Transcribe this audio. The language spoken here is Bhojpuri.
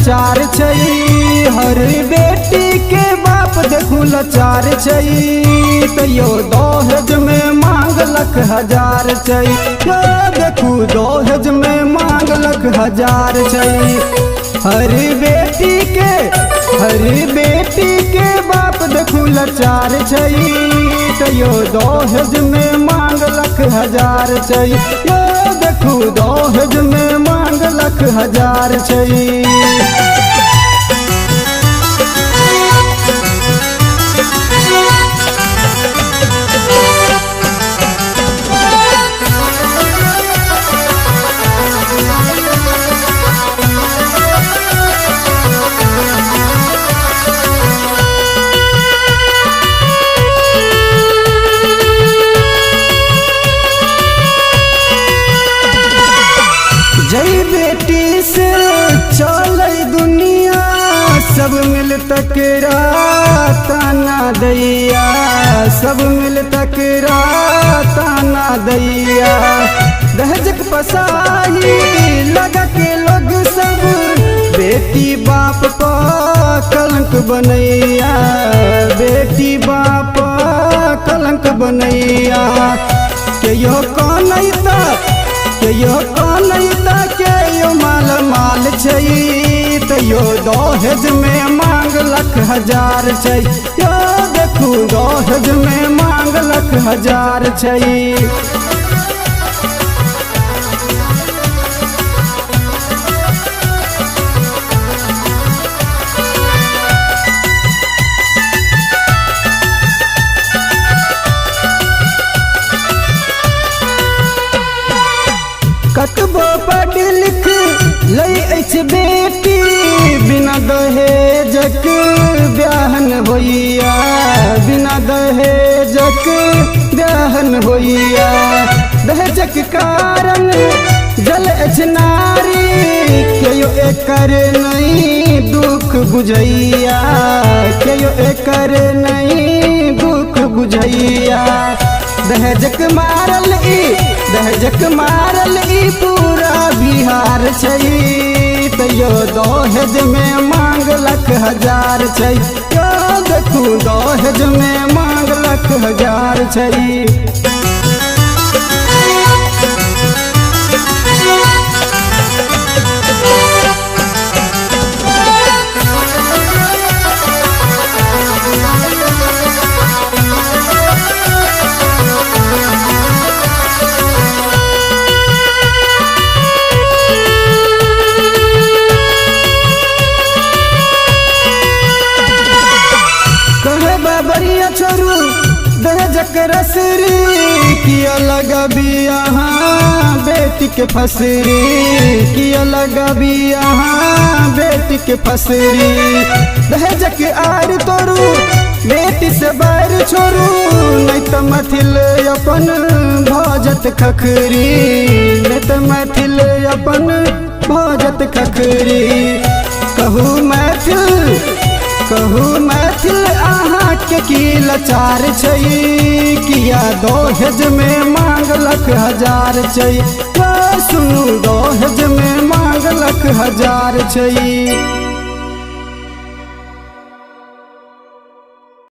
लाचार छै। हर बेटी के बाप देखू लाचार छै, तैयो दहेज में मांगलक 1000 छै। यो देखू दहेज में मांगलक 1000 छै। हर बेटी के बाप देखू लाचार छै, तैयो दहेज में मांगलक 1000 छै। यो देखू दहेज में मांगलक 1000 छै। जय बेटी से चले दुनिया, सब मिल तकरा ताना दैया, सब मिल तकरा ताना दैया। दहेजक पसाही लगा के लोग सब बेटी बाप पर कलंक बनैया, बेटी बाप कलंक बनैया। केयो कनैता के यो माल माल छै, तैयो दहेज में मांगलक 1000 छै। यो देखू दहेज में मांगलक 1000 छै। कतबो पढ़ लिख लै बेटी, बिना दहेजक ब्याहन होइया, बिना दहेजक ब्याहन होइया। दहेजक कारण जल नारी, केयो एकर नहीं दुख बुझैया, केयो एकर नहीं दुख बुझैया। दहेजक मारल ई पूरा बिहार छै, तैयो दहेज में मांगलक 1000 छै। यो देखू दहेज में मांगलक 1000 छै। बरिया छोरू दहेजक रसरी, किया लगबी यहाँ बेटी के फसरी, किया लगबी यहाँ बेटी के फसरी। दहेजक आर तोरू बेटी से बैर छोरू, नहीं तो मैथिल अपन भोजत खखरी, नहीं तो मैथिल अपन भोजत खखरी। कहू मैथिल अहाँ के की लाचार छै, किया दहेज में मांगलक 1000 छै। सुनू दहेज में मांगलक 1000 छै।